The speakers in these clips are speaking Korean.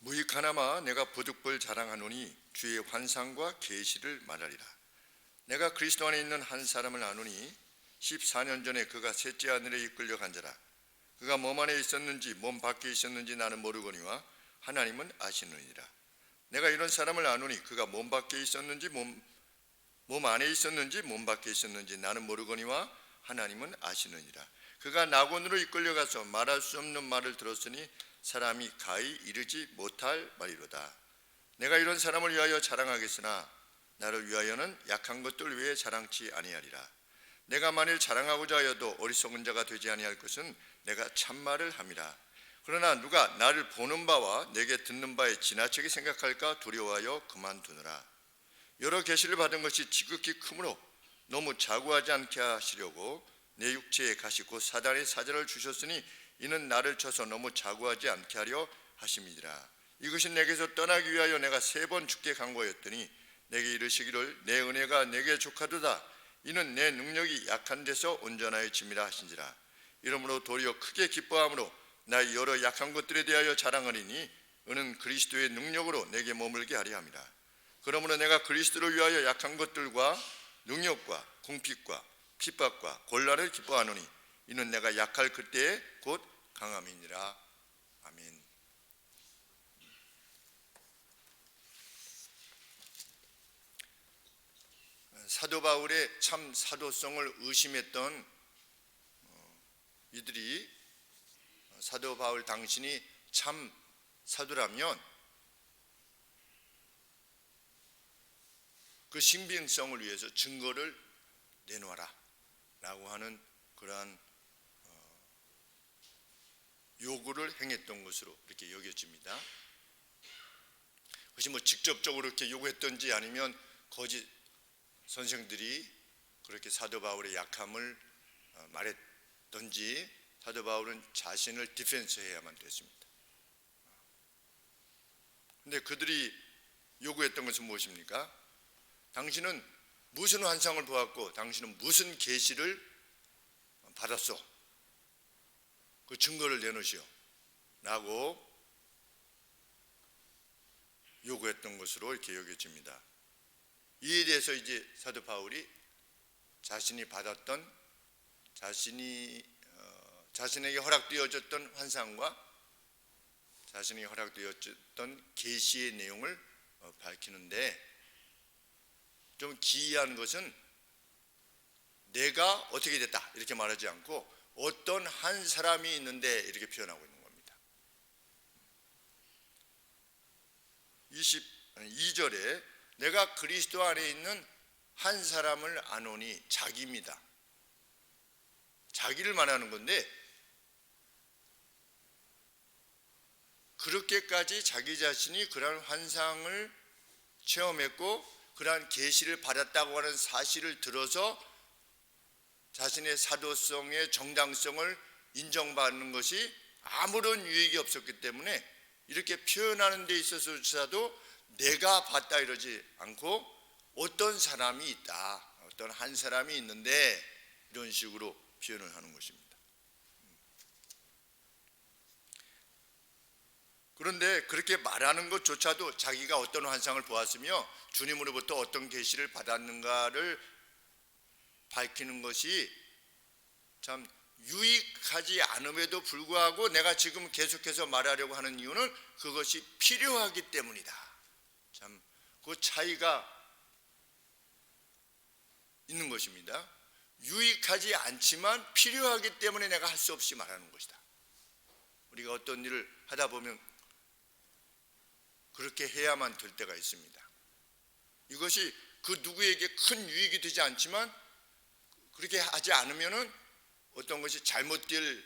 무익하나마 내가 부득불 자랑하노니 주의 환상과 계시를 말하리라. 내가 그리스도 안에 있는 한 사람을 아노니 14년 전에 그가 셋째 하늘에 이끌려 간자라. 그가 몸 안에 있었는지 몸 밖에 있었는지 나는 모르거니와 하나님은 아시느니라. 내가 이런 사람을 아노니 그가 몸 밖에 있었는지 몸 안에 있었는지 몸 밖에 있었는지 나는 모르거니와 하나님은 아시느니라. 그가 낙원으로 이끌려가서 말할 수 없는 말을 들었으니 사람이 가히 이르지 못할 말이로다. 내가 이런 사람을 위하여 자랑하겠으나 나를 위하여는 약한 것들 외에 자랑치 아니하리라. 내가 만일 자랑하고자 하여도 어리석은 자가 되지 아니할 것은 내가 참말을 함이라. 그러나 누가 나를 보는 바와 내게 듣는 바에 지나치게 생각할까 두려워하여 그만두느라. 여러 계시를 받은 것이 지극히 크므로 너무 자구하지 않게 하시려고 내 육체에 가시 곧 사단의 사자를 주셨으니 이는 나를 쳐서 너무 자구하지 않게 하려 하심이니라. 이것이 내게서 떠나기 위하여 내가 3번 주께 간구하였더니 내게 이르시기를 내 은혜가 내게 족하도다. 이는 내 능력이 약한 데서 온전하여 짐이라 하신지라. 이러므로 도리어 크게 기뻐함으로 나의 여러 약한 것들에 대하여 자랑하리니 이는 그리스도의 능력으로 내게 머물게 하려 함이라. 그러므로 내가 그리스도를 위하여 약한 것들과 능력과 궁핍과 핍박과 곤란을 기뻐하노니 이는 내가 약할 그때에 곧 강함이니라. 아멘. 사도 바울의 참 사도성을 의심했던 이들이 사도 바울 당신이 참 사도라면 그 신빙성을 위해서 증거를 내놓아라 라고 하는 그러한 요구를 행했던 것으로 이렇게 여겨집니다. 그것이 직접적으로 이렇게 요구했던지 아니면 거짓 선생들이 그렇게 사도 바울의 약함을 말했던지 사도 바울은 자신을 디펜스해야만 됐습니다. 근데 그들이 요구했던 것은 무엇입니까? 당신은 무슨 환상을 보았고 당신은 무슨 계시를 받았소? 그 증거를 내놓으시오 라고 요구했던 것으로 이렇게 여겨집니다. 이에 대해서 이제 사도 바울이 자신이 받았던 자신에게 허락되어졌던 환상과 자신에게 허락되어졌던 계시의 내용을 밝히는데, 좀 기이한 것은 내가 어떻게 됐다 이렇게 말하지 않고 어떤 한 사람이 있는데 이렇게 표현하고 있는 겁니다. 22절에 내가 그리스도 안에 있는 한 사람을 아노니, 자기입니다. 자기를 말하는 건데 그렇게까지 자기 자신이 그러한 환상을 체험했고 그러한 계시를 받았다고 하는 사실을 들어서 자신의 사도성의 정당성을 인정받는 것이 아무런 유익이 없었기 때문에 이렇게 표현하는 데 있어서조차도 내가 봤다 이러지 않고 어떤 사람이 있다, 어떤 한 사람이 있는데 이런 식으로 표현을 하는 것입니다. 그런데 그렇게 말하는 것조차도 자기가 어떤 환상을 보았으며 주님으로부터 어떤 계시를 받았는가를 밝히는 것이 참 유익하지 않음에도 불구하고 내가 지금 계속해서 말하려고 하는 이유는 그것이 필요하기 때문이다. 참 그 차이가 있는 것입니다. 유익하지 않지만 필요하기 때문에 내가 할 수 없이 말하는 것이다. 우리가 어떤 일을 하다 보면 그렇게 해야만 될 때가 있습니다. 이것이 그 누구에게 큰 유익이 되지 않지만 그렇게 하지 않으면은 어떤 것이 잘못될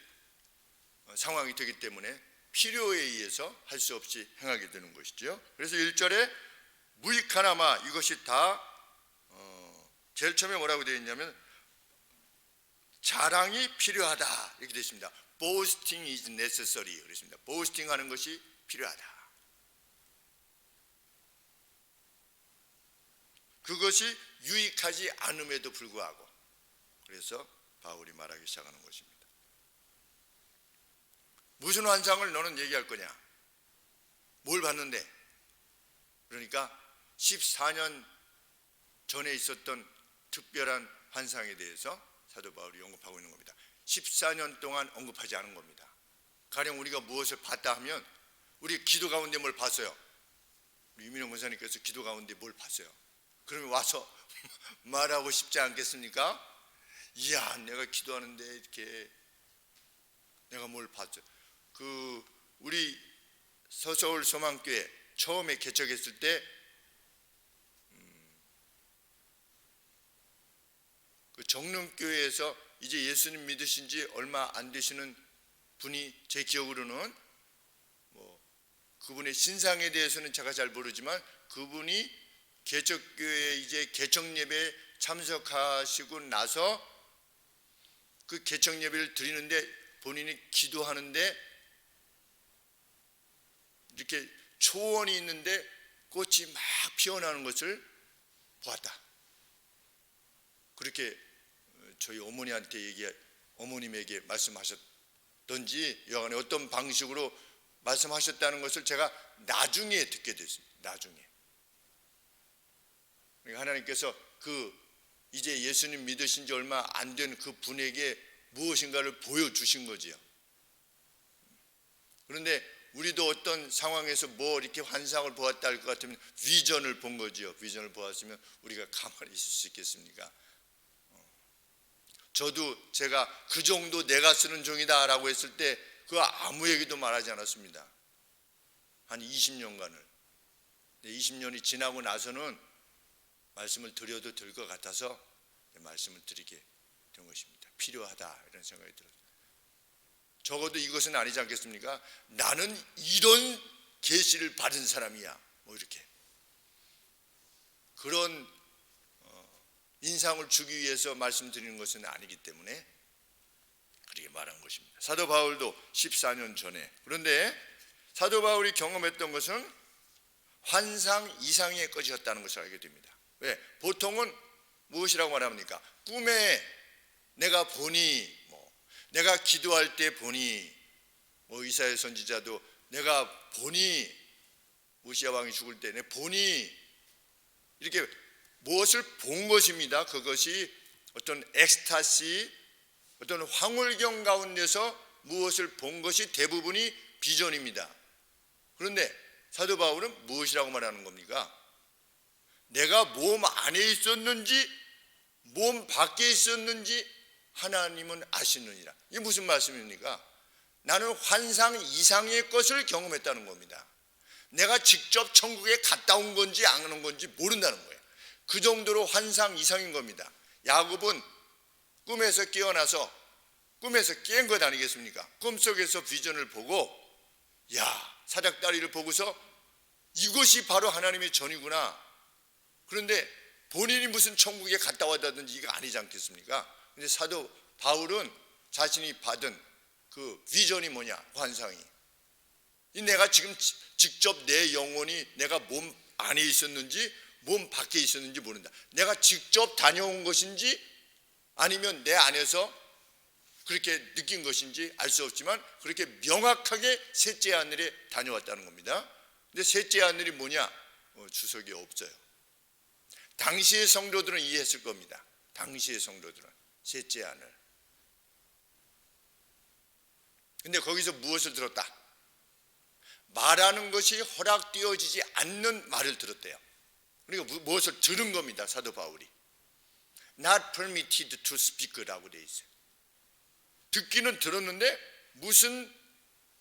상황이 되기 때문에 필요에 의해서 할 수 없이 행하게 되는 것이죠. 그래서 1절에 무익하나마, 이것이 다 제일 처음에 뭐라고 되어 있냐면 자랑이 필요하다 이렇게 되어 있습니다. Boasting is necessary 그랬습니다. 보스팅 하는 것이 필요하다. 그것이 유익하지 않음에도 불구하고, 그래서 바울이 말하기 시작하는 것입니다. 무슨 환상을 너는 얘기할 거냐? 뭘 봤는데? 그러니까 14년 전에 있었던 특별한 환상에 대해서 사도 바울이 언급하고 있는 겁니다. 14년 동안 언급하지 않은 겁니다. 가령 우리가 무엇을 봤다 하면 우리 기도 가운데 뭘 봤어요? 우리 유민호 목사님께서 기도 가운데 뭘 봤어요? 그러면 와서 말하고 싶지 않겠습니까? 이야, 내가 기도하는데 이렇게 내가 뭘 봤죠? 우리 서서울 소망교회 처음에 개척했을 때 그 정릉교회에서 이제 예수님 믿으신 지 얼마 안 되시는 분이, 제 기억으로는 그분의 신상에 대해서는 제가 잘 모르지만 그분이 개척교회 이제 개척 예배에 참석하시고 나서 그 개척 예배를 드리는데 본인이 기도하는데 이렇게 초원이 있는데 꽃이 막 피어나는 것을 보았다. 그렇게 저희 어머님에게 말씀하셨던지 여하간에 어떤 방식으로 말씀하셨다는 것을 제가 나중에 듣게 됐습니다. 나중에. 그러니까 하나님께서 이제 예수님 믿으신 지 얼마 안 된 그 분에게 무엇인가를 보여주신 거지요. 그런데 우리도 어떤 상황에서 이렇게 환상을 보았다 할 것 같으면 비전을 본 거지요. 비전을 보았으면 우리가 가만히 있을 수 있겠습니까? 저도 제가 그 정도 내가 쓰는 종이다 라고 했을 때 그거 아무에게도 말하지 않았습니다. 한 20년간을. 20년이 지나고 나서는 말씀을 드려도 될 것 같아서 말씀을 드리게 된 것입니다. 필요하다 이런 생각이 들어요. 적어도 이것은 아니지 않겠습니까? 나는 이런 계시를 받은 사람이야, 이렇게 그런 인상을 주기 위해서 말씀드리는 것은 아니기 때문에 그렇게 말한 것입니다. 사도 바울도 14년 전에, 그런데 사도 바울이 경험했던 것은 환상 이상의 것이었다는 것을 알게 됩니다. 왜? 보통은 무엇이라고 말합니까? 꿈에 내가 보니, 내가 기도할 때 보니, 이사야 선지자도 내가 보니, 우시야 왕이 죽을 때 내가 보니, 이렇게 무엇을 본 것입니다. 그것이 어떤 엑스타시, 어떤 황홀경 가운데서 무엇을 본 것이 대부분이 비전입니다. 그런데 사도 바울은 무엇이라고 말하는 겁니까? 내가 몸 안에 있었는지 몸 밖에 있었는지 하나님은 아시느니라. 이게 무슨 말씀입니까? 나는 환상 이상의 것을 경험했다는 겁니다. 내가 직접 천국에 갔다 온 건지 안 온 건지 모른다는 거예요. 그 정도로 환상 이상인 겁니다. 야곱은 꿈에서 깨어나서 꿈에서 깬 것 아니겠습니까? 꿈속에서 비전을 보고 사닥다리를 보고서 이것이 바로 하나님의 전이구나. 그런데 본인이 무슨 천국에 갔다 왔다든지 이거 아니지 않겠습니까? 근데 사도 바울은 자신이 받은 그 비전이 뭐냐? 환상이. 내가 지금 직접 내 영혼이 내가 몸 안에 있었는지 몸 밖에 있었는지 모른다. 내가 직접 다녀온 것인지 아니면 내 안에서 그렇게 느낀 것인지 알 수 없지만 그렇게 명확하게 셋째 하늘에 다녀왔다는 겁니다. 근데 셋째 하늘이 뭐냐? 주석이 없어요. 당시의 성도들은 이해했을 겁니다. 당시의 성도들은 셋째 하늘. 근데 거기서 무엇을 들었다? 말하는 것이 허락되어지지 않는 말을 들었대요. 그러니까 무엇을 들은 겁니다. 사도 바울이 Not permitted to speak라고 되어 있어요. 듣기는 들었는데 무슨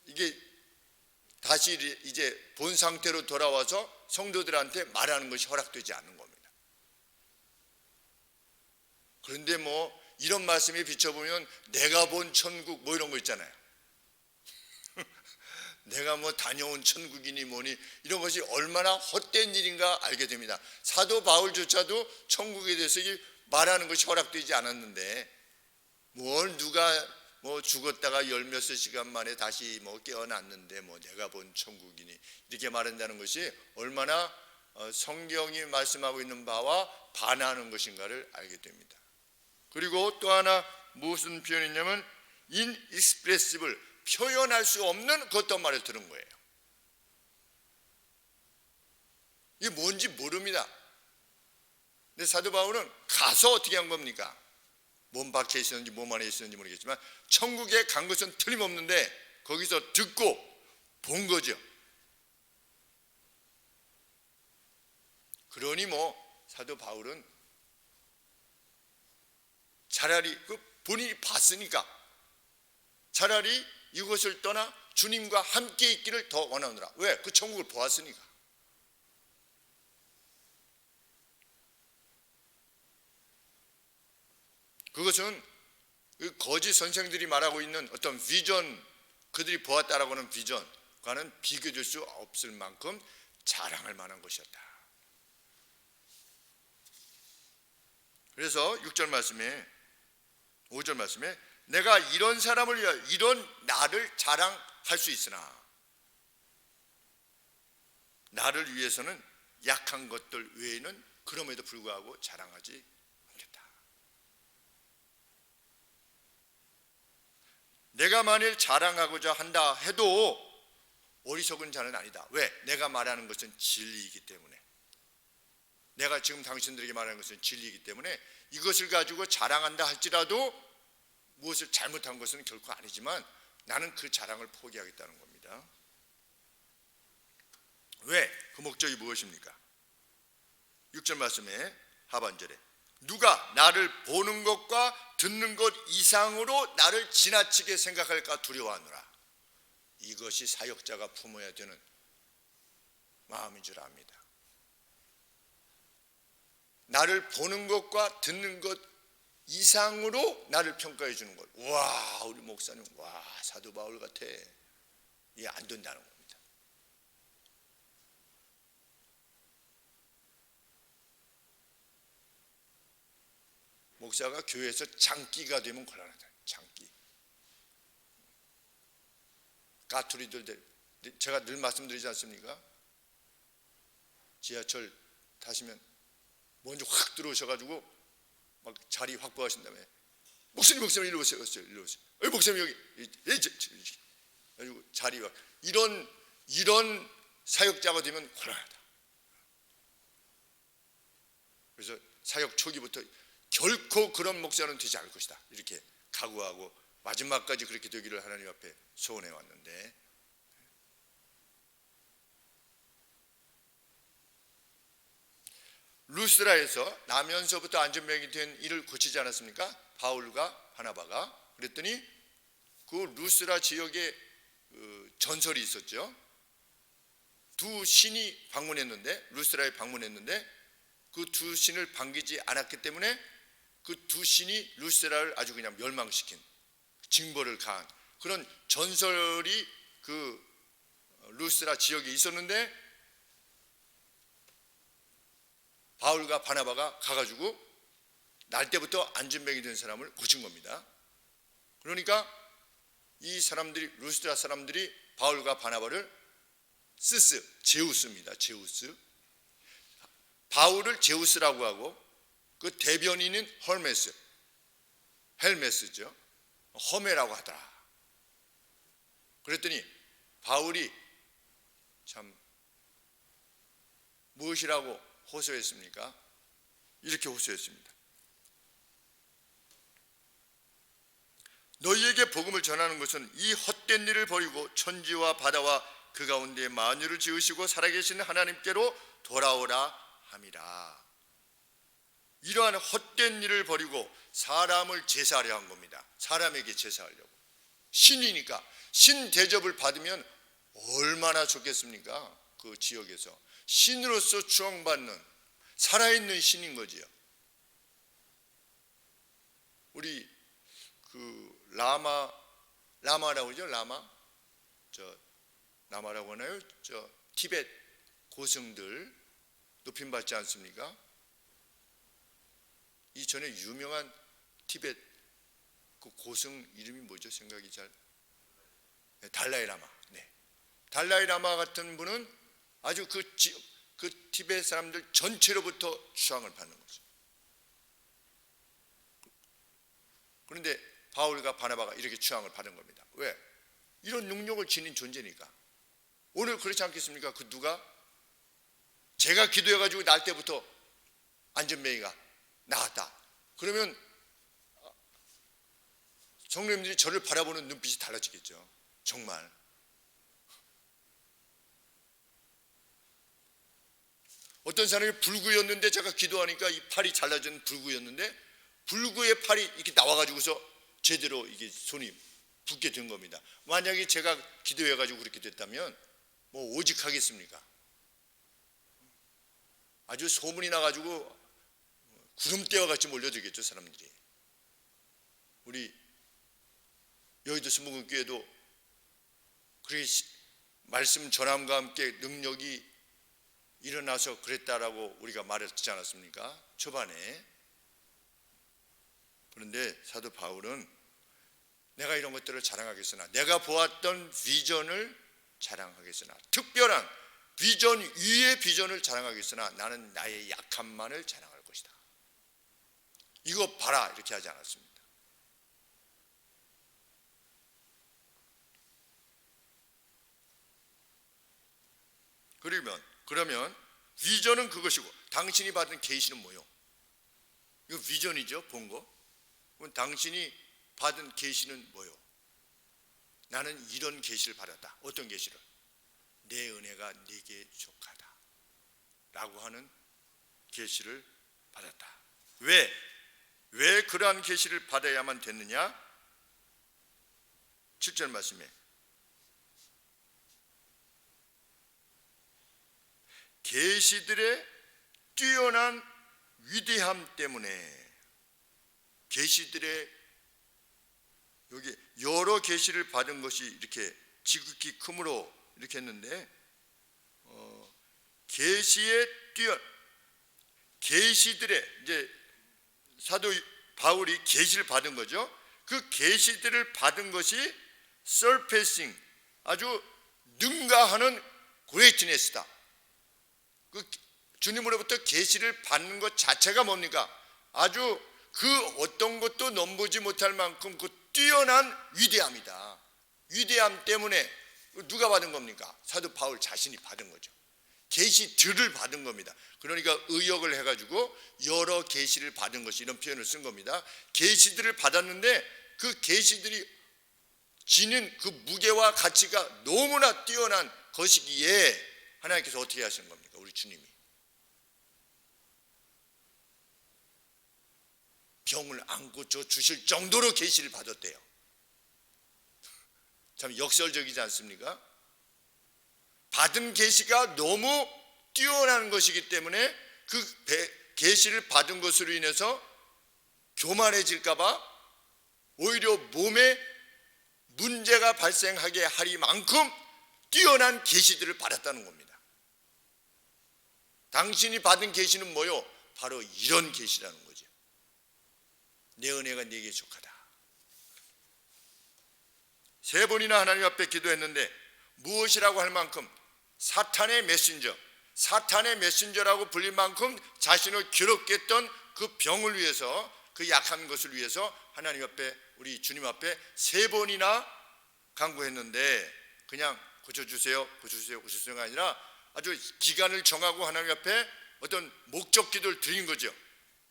이게 다시 이제 본 상태로 돌아와서 성도들한테 말하는 것이 허락되지 않는 겁니다. 그런데 이런 말씀에 비춰보면 내가 본 천국 이런 거 있잖아요. 내가 다녀온 천국이니 뭐니 이런 것이 얼마나 헛된 일인가 알게 됩니다. 사도 바울조차도 천국에 대해서 말하는 것이 허락되지 않았는데 뭘 누가 죽었다가 열 몇십 시간 만에 다시 깨어났는데 내가 본 천국이니 이렇게 말한다는 것이 얼마나 성경이 말씀하고 있는 바와 반하는 것인가를 알게 됩니다. 그리고 또 하나 무슨 표현이냐면 inexpressible, 표현할 수 없는 그 어떤 말을 들은 거예요. 이게 뭔지 모릅니다. 근데 사도 바울은 가서 어떻게 한 겁니까? 몸 밖에 있었는지 몸 안에 있었는지 모르겠지만 천국에 간 것은 틀림없는데 거기서 듣고 본 거죠. 그러니 사도 바울은 차라리 본인이 봤으니까 차라리 이곳을 떠나 주님과 함께 있기를 더 원하노라. 왜? 그 천국을 보았으니까. 그것은 거짓 선생들이 말하고 있는 어떤 비전, 그들이 보았다라고 하는 비전과는 비교될 수 없을 만큼 자랑할 만한 것이었다. 그래서 6절 말씀에 5절 말씀에 내가 이런 사람을 위하여 이런 나를 자랑할 수 있으나 나를 위해서는 약한 것들 외에는 그럼에도 불구하고 자랑하지 않겠다. 내가 만일 자랑하고자 한다 해도 어리석은 자는 아니다. 왜? 내가 말하는 것은 진리이기 때문에, 내가 지금 당신들에게 말하는 것은 진리이기 때문에 이것을 가지고 자랑한다 할지라도 무엇을 잘못한 것은 결코 아니지만 나는 그 자랑을 포기하겠다는 겁니다. 왜? 그 목적이 무엇입니까? 6절 말씀에 하반절에 누가 나를 보는 것과 듣는 것 이상으로 나를 지나치게 생각할까 두려워하노라. 이것이 사역자가 품어야 되는 마음인 줄 압니다. 나를 보는 것과 듣는 것 이상으로 나를 평가해 주는 것. 와, 우리 목사님, 와, 사도 바울 같아. 이게 안 된다는 겁니다. 목사가 교회에서 장기가 되면 곤란하다. 장기. 까투리들, 제가 늘 말씀드리지 않습니까? 지하철 타시면 먼저 확 들어오셔가지고 막 자리 확보하신 다음에 목사님 이리 오세요. 이리 오세요. 목사님 여기 그리고 자리 확 이런 사역자가 되면 곤란하다. 그래서 사역 초기부터 결코 그런 목사는 되지 않을 것이다. 이렇게 각오하고 마지막까지 그렇게 되기를 하나님 앞에 소원해 왔는데, 루스드라에서 나면서부터 안전병이 된 일을 고치지 않았습니까? 바울과 바나바가. 그랬더니 그 루스드라 지역에 전설이 있었죠. 두 신이 방문했는데, 루스드라에 방문했는데 그 두 신을 반기지 않았기 때문에 그 두 신이 루스드라를 아주 그냥 멸망시킨, 징벌을 가한 그런 전설이 그 루스드라 지역에 있었는데 바울과 바나바가 가가지고 날 때부터 안전병이 된 사람을 고친 겁니다. 그러니까 이 사람들이, 루스드라 사람들이 바울과 바나바를 제우스입니다. 제우스. 바울을 제우스라고 하고 그 대변인은 헬메스죠. 허메라고 하더라. 그랬더니 바울이 참 무엇이라고 호소했습니까? 이렇게 호소했습니다. 너희에게 복음을 전하는 것은 이 헛된 일을 버리고 천지와 바다와 그 가운데 만유를 지으시고 살아계신 하나님께로 돌아오라 함이라. 이러한 헛된 일을 버리고 사람을 제사하려 한 겁니다. 사람에게 제사하려고. 신이니까 신 대접을 받으면 얼마나 좋겠습니까? 그 지역에서 신으로서 추앙받는 살아있는 신인 거지요. 우리 그 라마라고 하죠. 라마라고 하나요? 티벳 고승들 높임 받지 않습니까? 이전에 유명한 티벳 그 고승 이름이 뭐죠? 생각이 잘. 달라이 라마. 네. 달라이 라마 같은 분은 아주 그 티벳 사람들 전체로부터 추앙을 받는 거죠. 그런데 바울과 바나바가 이렇게 추앙을 받은 겁니다. 왜? 이런 능력을 지닌 존재니까. 오늘 그렇지 않겠습니까? 그 누가 제가 기도해가지고 날 때부터 안전뱅이가 나왔다. 그러면 성도님들이 저를 바라보는 눈빛이 달라지겠죠. 정말. 어떤 사람이 불구였는데 제가 기도하니까 이 팔이 잘라진 불구였는데 불구의 팔이 이렇게 나와가지고서 제대로 이게 손이 붙게 된 겁니다. 만약에 제가 기도해가지고 그렇게 됐다면 뭐 오직 하겠습니까? 아주 소문이 나가지고 구름대와 같이 몰려들겠죠, 사람들이. 우리 여의도 순복음교회도 그렇게 말씀 전함과 함께 능력이 일어나서 그랬다라고 우리가 말했지 않았습니까? 초반에. 그런데 사도 바울은 내가 이런 것들을 자랑하겠으나, 내가 보았던 비전을 자랑하겠으나, 특별한 비전 위의 비전을 자랑하겠으나 나는 나의 약함만을 자랑할 것이다. 이거 봐라, 이렇게 하지 않았습니다. 그러면 비전은 그것이고 당신이 받은 계시는 뭐요? 이거 비전이죠, 본 거. 그럼 당신이 받은 계시는 뭐요? 나는 이런 계시를 받았다. 어떤 계시를? 내 은혜가 네게 족하다 라고 하는 계시를 받았다. 왜 그러한 계시를 받아야만 됐느냐? 7절 말씀에 계시들의 뛰어난 위대함 때문에, 계시들의 여기 여러 계시를 받은 것이 이렇게 지극히 크므로 이렇게 했는데, 계시들의 이제 사도 바울이 계시를 받은 거죠. 그 계시들을 받은 것이 surpassing, 아주 능가하는 greatness다. 그 주님으로부터 계시를 받는 것 자체가 뭡니까? 아주 그 어떤 것도 넘보지 못할 만큼 그 뛰어난 위대함이다. 위대함 때문에 누가 받은 겁니까? 사도 바울 자신이 받은 거죠. 계시들을 받은 겁니다. 그러니까 의역을 해가지고 여러 계시를 받은 것이, 이런 표현을 쓴 겁니다. 계시들을 받았는데 그 계시들이 지닌 그 무게와 가치가 너무나 뛰어난 것이기에 하나님께서 어떻게 하시는 겁니까? 우리 주님이 병을 안 고쳐 주실 정도로 계시를 받았대요. 참 역설적이지 않습니까? 받은 계시가 너무 뛰어난 것이기 때문에 그 계시를 받은 것으로 인해서 교만해질까 봐 오히려 몸에 문제가 발생하게 하리만큼 뛰어난 계시들을 받았다는 겁니다. 당신이 받은 계시는 뭐요? 바로 이런 계시라는 거죠. 내 은혜가 네게 족하다. 3번이나 하나님 앞에 기도했는데 무엇이라고 할 만큼 사탄의 메신저라고 불릴 만큼 자신을 괴롭게 했던 그 병을 위해서, 그 약한 것을 위해서 하나님 앞에, 우리 주님 앞에 3번이나 간구했는데 그냥 고쳐주세요가 아니라 아주 기간을 정하고 하나님 앞에 어떤 목적 기도를 드린 거죠.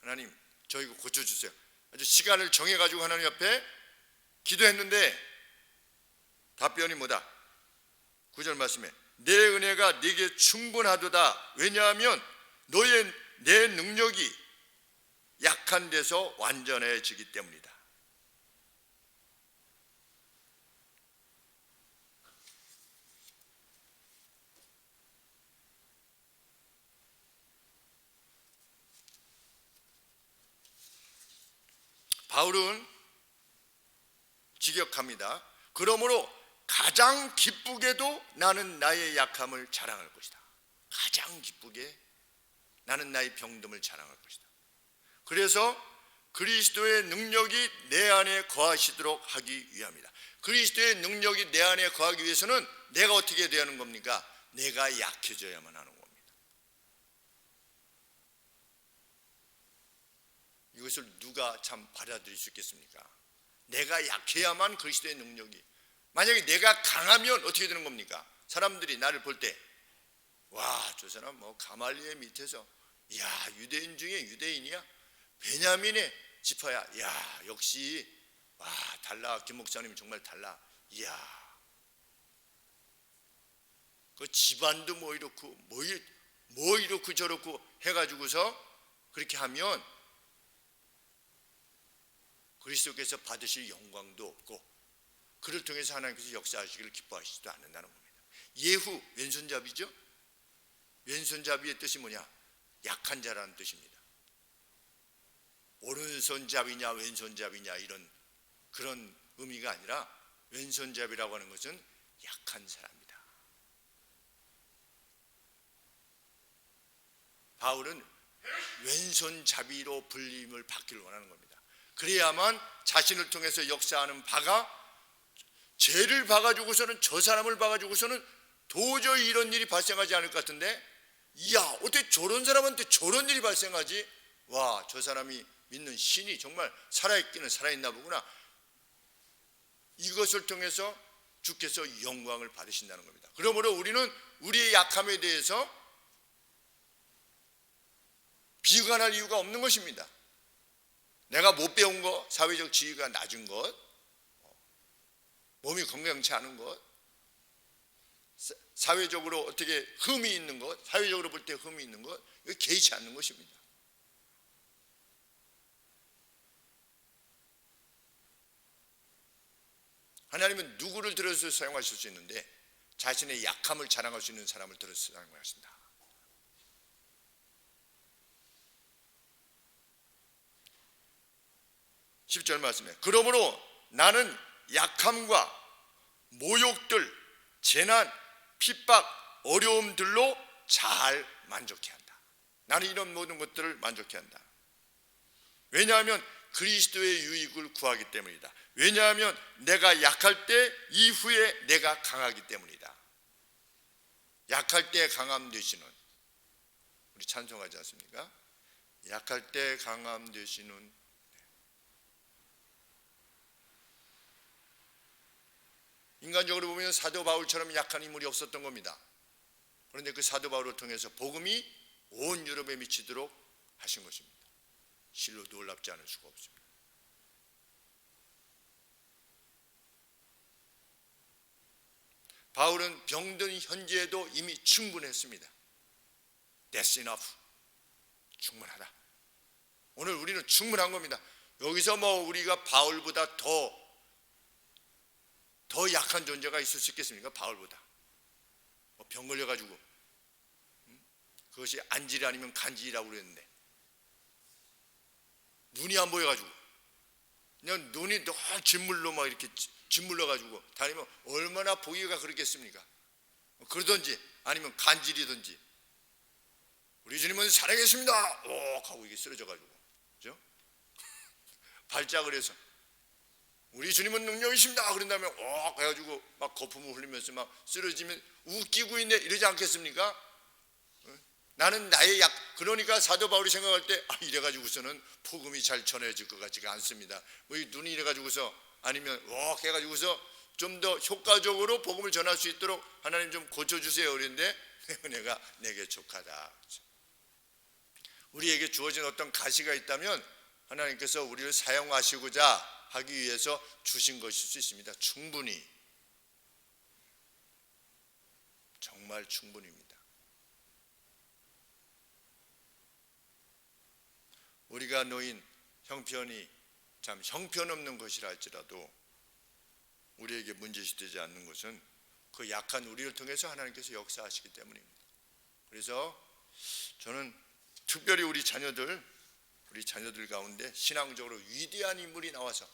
하나님, 저 이거 고쳐주세요. 아주 시간을 정해가지고 하나님 앞에 기도했는데 답변이 뭐다? 9절 말씀에 내 은혜가 네게 충분하도다. 왜냐하면 내 능력이 약한 데서 완전해지기 때문이다. 바울은 직역합니다. 그러므로 가장 기쁘게도 나는 나의 약함을 자랑할 것이다. 가장 기쁘게 나는 나의 병듦을 자랑할 것이다. 그래서 그리스도의 능력이 내 안에 거하시도록 하기 위함이다. 그리스도의 능력이 내 안에 거하기 위해서는 내가 어떻게 돼야 하는 겁니까? 내가 약해져야만 하는 겁니다. 이것을 누가 참 받아들일 수 있겠습니까? 내가 약해야만 그리스도의 능력이, 만약에 내가 강하면 어떻게 되는 겁니까? 사람들이 나를 볼 때 와, 저 사람 뭐 가말리엘 밑에서, 야, 유대인 중에 유대인이야. 베냐민의 지파야. 야, 역시 와, 달라. 김 목사님 정말 달라. 이야, 그 집안도 뭐 이렇고 뭐 이렇고 저렇고 해가지고서 그렇게 하면 그리스도께서 받으실 영광도 없고 그를 통해서 하나님께서 역사하시기를 기뻐하시지도 않는다는 겁니다. 예후, 왼손잡이죠. 왼손잡이의 뜻이 뭐냐? 약한 자라는 뜻입니다. 오른손잡이냐 왼손잡이냐 이런 그런 의미가 아니라 왼손잡이라고 하는 것은 약한 사람입니다. 바울은 왼손잡이로 불림을 받기를 원하는 겁니다. 그래야만 자신을 통해서 역사하는 바가, 죄를 봐가지고서는, 저 사람을 봐가지고서는 도저히 이런 일이 발생하지 않을 것 같은데, 이야, 어떻게 저런 사람한테 저런 일이 발생하지? 와, 저 사람이 믿는 신이 정말 살아있기는 살아있나 보구나. 이것을 통해서 주께서 영광을 받으신다는 겁니다. 그러므로 우리는 우리의 약함에 대해서 비관할 이유가 없는 것입니다. 내가 못 배운 것, 사회적 지위가 낮은 것, 몸이 건강치 않은 것, 사회적으로 어떻게 흠이 있는 것, 사회적으로 볼 때 흠이 있는 것, 이거 개의치 않는 것입니다. 하나님은 누구를 들어서 사용하실 수 있는데 자신의 약함을 자랑할 수 있는 사람을 들어서 사용하신다. 10절 말씀에 그러므로 나는 약함과 모욕들, 재난, 핍박, 어려움들로 잘 만족해 한다. 나는 이런 모든 것들을 만족해 한다. 왜냐하면 그리스도의 유익을 구하기 때문이다. 왜냐하면 내가 약할 때 이후에 내가 강하기 때문이다. 약할 때 강함 되시는, 우리 찬송하지 않습니까? 약할 때 강함 되시는. 인간적으로 보면 사도 바울처럼 약한 인물이 없었던 겁니다. 그런데 그 사도 바울을 통해서 복음이 온 유럽에 미치도록 하신 것입니다. 실로 놀랍지 않을 수가 없습니다. 바울은 병든 현재에도 이미 충분했습니다. That's enough. 충분하다. 오늘 우리는 충분한 겁니다. 여기서 뭐 우리가 바울보다 더 약한 존재가 있을 수 있겠습니까? 바울보다. 병 걸려가지고 그것이 안질이 아니면 간질이라고 그랬는데 눈이 안 보여가지고 그냥 눈이 너무 진물로 막 이렇게 짓물러가지고 다니면 얼마나 보기가 그렇겠습니까? 그러든지 아니면 간질이든지 우리 주님은 살아계십니다. 오 하고 이게 쓰러져가지고, 그죠? 발작을 해서 우리 주님은 능력이십니다. 그런 다음에 해가지고 막 거품을 흘리면서 막 쓰러지면 웃기고 있네 이러지 않겠습니까? 나는 나의 그러니까 사도 바울이 생각할 때 이래가지고서는 복음이 잘 전해질 것 같지가 않습니다. 뭐 눈이 이래가지고서 아니면 해가지고서 좀 더 효과적으로 복음을 전할 수 있도록 하나님 좀 고쳐주세요. 그랬는데 은혜가 내게 족하다. 우리에게 주어진 어떤 가시가 있다면 하나님께서 우리를 사용하시고자 하기 위해서 주신 것일 수 있습니다. 충분히, 정말 충분입니다. 우리가 놓인 형편이 참 형편없는 것이라 할지라도 우리에게 문제시되지 않는 것은 그 약한 우리를 통해서 하나님께서 역사하시기 때문입니다. 그래서 저는 특별히 우리 자녀들 가운데 신앙적으로 위대한 인물이 나와서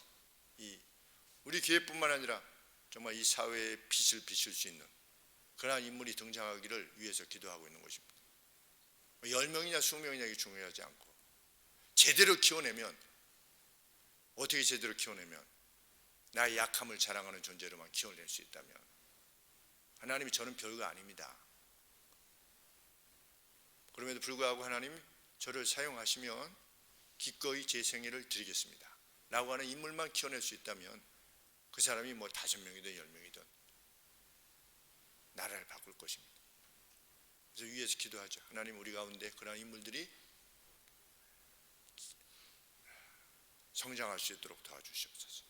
우리 교회뿐만 아니라 정말 이 사회에 빛을 비출 수 있는 그러한 인물이 등장하기를 위해서 기도하고 있는 것입니다. 10명이냐 20명이냐 이게 중요하지 않고 제대로 키워내면, 어떻게 제대로 키워내면 나의 약함을 자랑하는 존재로만 키워낼 수 있다면 하나님이 저는 별거 아닙니다. 그럼에도 불구하고 하나님이 저를 사용하시면 기꺼이 제 생애를 드리겠습니다 라고 하는 인물만 키워낼 수 있다면 그 사람이 뭐 5명이든 10명이든 나라를 바꿀 것입니다. 그래서 위에서 기도하죠. 하나님, 우리 가운데 그러한 인물들이 성장할 수 있도록 도와주시옵소서.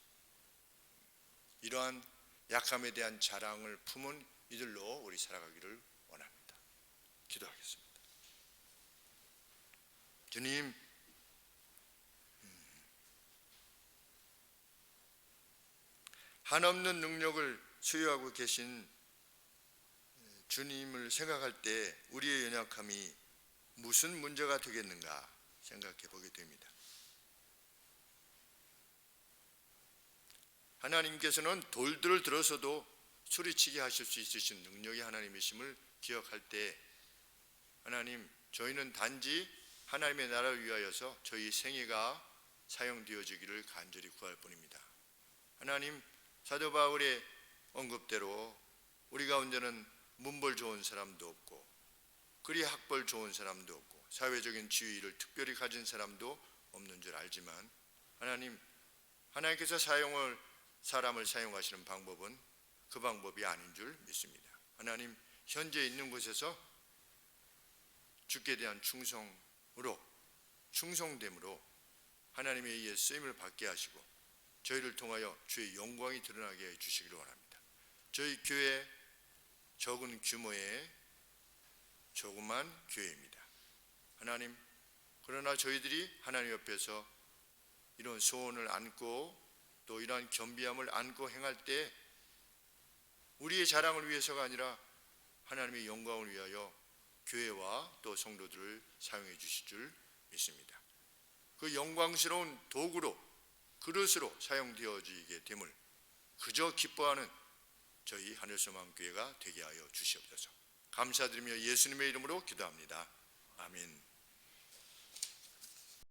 이러한 약함에 대한 자랑을 품은 이들로 우리 살아가기를 원합니다. 기도하겠습니다. 주님, 한없는 능력을 소유하고 계신 주님을 생각할 때 우리의 연약함이 무슨 문제가 되겠는가 생각해 보게 됩니다. 하나님께서는 돌들을 들어서도 소리치게 하실 수 있으신 능력이 하나님이심을 기억할 때, 하나님, 저희는 단지 하나님의 나라를 위하여서 저희 생애가 사용되어지기를 간절히 구할 뿐입니다. 하나님, 사도 바울의 언급대로 우리 가운데는 문벌 좋은 사람도 없고 그리 학벌 좋은 사람도 없고 사회적인 지위를 특별히 가진 사람도 없는 줄 알지만, 하나님, 하나님께서 사람을 사용하시는 방법은 그 방법이 아닌 줄 믿습니다. 하나님, 현재 있는 곳에서 주께 대한 충성됨으로 하나님의 의해 쓰임을 받게 하시고 저희를 통하여 주의 영광이 드러나게 해 주시기를 원합니다. 저희 교회 적은 규모의 조그만 교회입니다. 하나님, 그러나 저희들이 하나님 옆에서 이런 소원을 안고 또 이러한 겸비함을 안고 행할 때 우리의 자랑을 위해서가 아니라 하나님의 영광을 위하여 교회와 또 성도들을 사용해 주실 줄 믿습니다. 그 영광스러운 도구로, 그릇으로 사용되어지게 됨을 그저 기뻐하는 저희 하늘소망교회가 되게 하여 주시옵소서. 감사드리며 예수님의 이름으로 기도합니다.